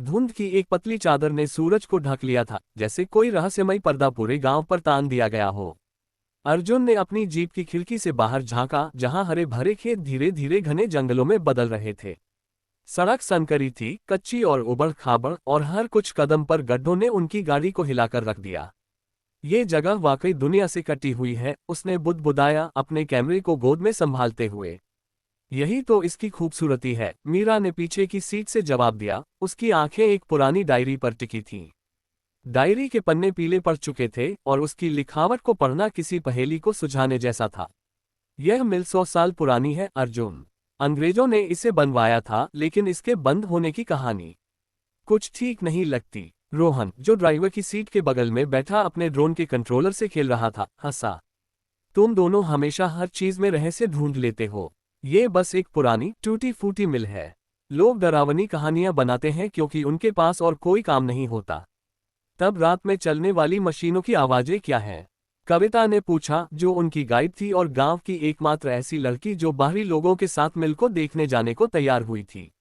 धुंध की एक पतली चादर ने सूरज को ढक लिया था, जैसे कोई रहस्यमय पर्दा पूरे गांव पर तान दिया गया हो। अर्जुन ने अपनी जीप की खिड़की से बाहर झांका, जहां हरे भरे खेत धीरे धीरे घने जंगलों में बदल रहे थे। सड़क संकरी थी, कच्ची और उबड़ खाबड़, और हर कुछ कदम पर गड्ढों ने उनकी गाड़ी को हिलाकर रख दिया। ये जगह वाकई दुनिया से कटी हुई है, उसने बुदबुदाया, अपने कैमरे को गोद में संभालते हुए। यही तो इसकी खूबसूरती है, मीरा ने पीछे की सीट से जवाब दिया। उसकी आंखें एक पुरानी डायरी पर टिकी थीं। डायरी के पन्ने पीले पड़ चुके थे और उसकी लिखावट को पढ़ना किसी पहेली को सुझाने जैसा था। यह मिल 100 साल पुरानी है अर्जुन। अंग्रेजों ने इसे बनवाया था, लेकिन इसके बंद होने की कहानी कुछ ठीक नहीं लगती। रोहन, जो ड्राइवर की सीट के बगल में बैठा अपने ड्रोन के कंट्रोलर से खेल रहा था, हंसा। तुम दोनों हमेशा हर चीज में रहस्य ढूंढ लेते हो। ये बस एक पुरानी टूटी फूटी मिल है। लोग डरावनी कहानियां बनाते हैं क्योंकि उनके पास और कोई काम नहीं होता। तब रात में चलने वाली मशीनों की आवाजें क्या हैं? कविता ने पूछा, जो उनकी गाइड थी और गांव की एकमात्र ऐसी लड़की जो बाहरी लोगों के साथ मिल को देखने जाने को तैयार हुई थी।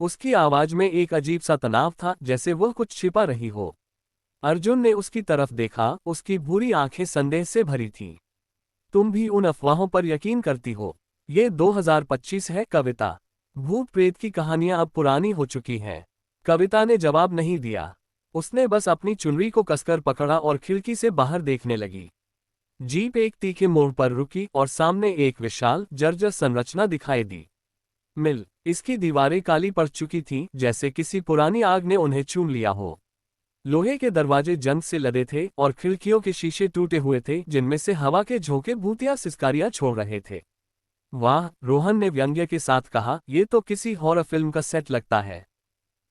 उसकी आवाज में एक अजीब सा तनाव था, जैसे वह कुछ छिपा रही हो। अर्जुन ने उसकी तरफ देखा, उसकी भूरी आंखें संदेह से भरी थीं। तुम भी उन अफवाहों पर यकीन करती हो? ये 2025 है कविता। भूत प्रेत की कहानियां अब पुरानी हो चुकी हैं। कविता ने जवाब नहीं दिया। उसने बस अपनी चुनरी को कसकर पकड़ा और खिड़की से बाहर देखने लगी। जीप एक तीखे मोड़ पर रुकी और सामने एक विशाल जर्जर संरचना दिखाई दी। मिल, इसकी दीवारें काली पड़ चुकी थीं, जैसे किसी पुरानी आग ने उन्हें चूम लिया हो। लोहे के दरवाजे जंग से लदे थे और खिड़कियों के शीशे टूटे हुए थे, जिनमें से हवा के झोंके भूतिया सिसकारियां छोड़ रहे थे। वाह, रोहन ने व्यंग्य के साथ कहा, ये तो किसी हॉरर फिल्म का सेट लगता है।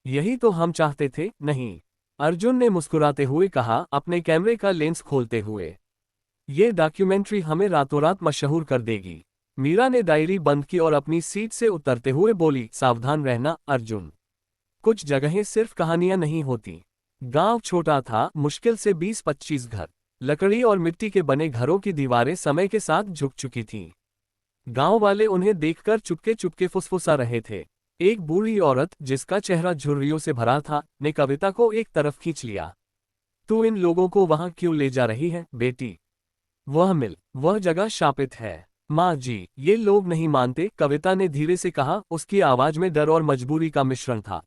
यही तो हम चाहते थे, नहीं? अर्जुन ने मुस्कुराते हुए कहा, अपने कैमरे का लेंस खोलते हुए। ये डॉक्यूमेंट्री हमें रातों रात मशहूर कर देगी। मीरा ने डायरी बंद की और अपनी सीट से उतरते हुए बोली, सावधान रहना अर्जुन। कुछ जगहें सिर्फ कहानियां नहीं होती। गांव छोटा था, मुश्किल से 20-25 घर। लकड़ी और मिट्टी के बने घरों की दीवारें समय के साथ झुक चुकी थीं। गांव वाले उन्हें देखकर चुपके चुपके फुसफुसा रहे थे। एक बूढ़ी औरत, जिसका चेहरा झुर्रियों से भरा था, ने कविता को एक तरफ खींच लिया। तू इन लोगों को वहां क्यों ले जा रही है बेटी? वह मिल, वह जगह शापित है। माँ जी, ये लोग नहीं मानते, कविता ने धीरे से कहा, उसकी आवाज में डर और मजबूरी का मिश्रण था।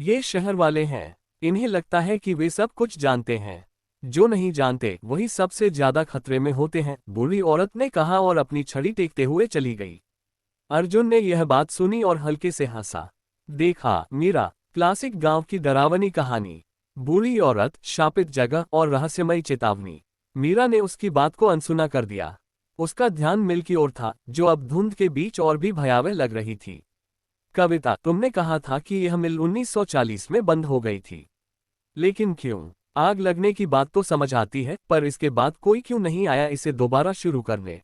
ये शहर वाले हैं। इन्हें लगता है कि वे सब कुछ जानते हैं। जो नहीं जानते वही सबसे ज्यादा खतरे में होते हैं, बूढ़ी औरत ने कहा और अपनी छड़ी टेकते हुए चली गई। अर्जुन ने यह बात सुनी और हल्के से हंसा। देखा मीरा, क्लासिक गांव की डरावनी कहानी। बूढ़ी औरत, शापित जगह और रहस्यमयी चेतावनी। मीरा ने उसकी बात को अनसुना कर दिया। उसका ध्यान मिल की ओर था, जो अब धुंध के बीच और भी भयावह लग रही थी। कविता, तुमने कहा था कि यह मिल 1940 में बंद हो गई थी। लेकिन क्यों? आग लगने की बात तो समझ आती है, पर इसके बाद कोई क्यों नहीं आया इसे दोबारा शुरू करने?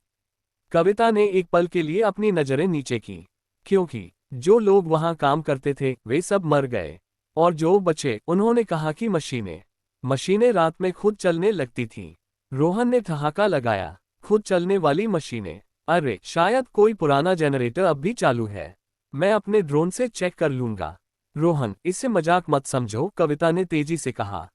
कविता ने एक पल के लिए अपनी नजरें नीचे की। क्योंकि जो लोग वहां काम करते थे वे सब मर गए, और जो बचे उन्होंने कहा कि मशीनें रात में खुद चलने लगती थीं। रोहन ने ठहाका लगाया। खुद चलने वाली मशीनें? अरे, शायद कोई पुराना जनरेटर अब भी चालू है। मैं अपने ड्रोन से चेक कर लूंगा। रोहन, इसे मजाक मत समझो, कविता ने तेजी से कहा।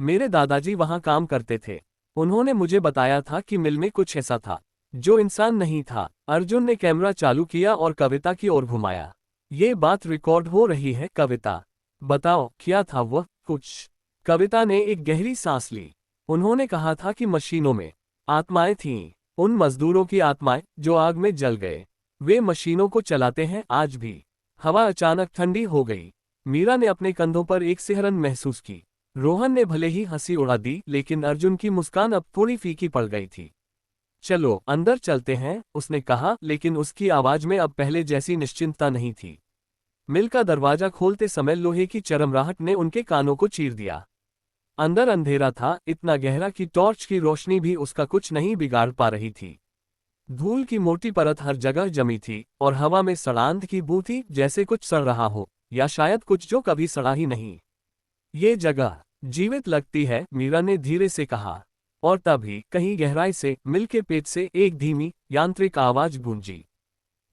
मेरे दादाजी वहां काम करते थे। उन्होंने मुझे बताया था कि मिल में कुछ ऐसा था जो इंसान नहीं था। अर्जुन ने कैमरा चालू किया और कविता की ओर घुमाया। ये बात रिकॉर्ड हो रही है कविता। बताओ, क्या था वह कुछ? कविता ने एक गहरी सांस ली। उन्होंने कहा था कि मशीनों में आत्माएं थीं, उन मजदूरों की आत्माएं जो आग में जल गए। वे मशीनों को चलाते हैं आज भी। हवा अचानक ठंडी हो गई। मीरा ने अपने कंधों पर एक सिहरन महसूस की। रोहन ने भले ही हंसी उड़ा दी, लेकिन अर्जुन की मुस्कान अब थोड़ी फीकी पड़ गई थी। चलो अंदर चलते हैं, उसने कहा, लेकिन उसकी आवाज में अब पहले जैसी निश्चिंतता नहीं थी। मिल का दरवाजा खोलते समय लोहे की चरमराहट ने उनके कानों को चीर दिया। अंदर अंधेरा था, इतना गहरा कि टॉर्च की रोशनी भी उसका कुछ नहीं बिगाड़ पा रही थी। धूल की मोटी परत हर जगह जमी थी और हवा में सड़ांध की बू थी, जैसे कुछ सड़ रहा हो, या शायद कुछ जो कभी सड़ा ही नहीं। ये जगह जीवित लगती है, मीरा ने धीरे से कहा। और तभी कहीं गहराई से मिल के पेट से एक धीमी यांत्रिक आवाज गूंजी।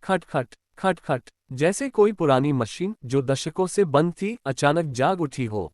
खट खट। खट खट, जैसे कोई पुरानी मशीन जो दशकों से बंद थी, अचानक जाग उठी हो।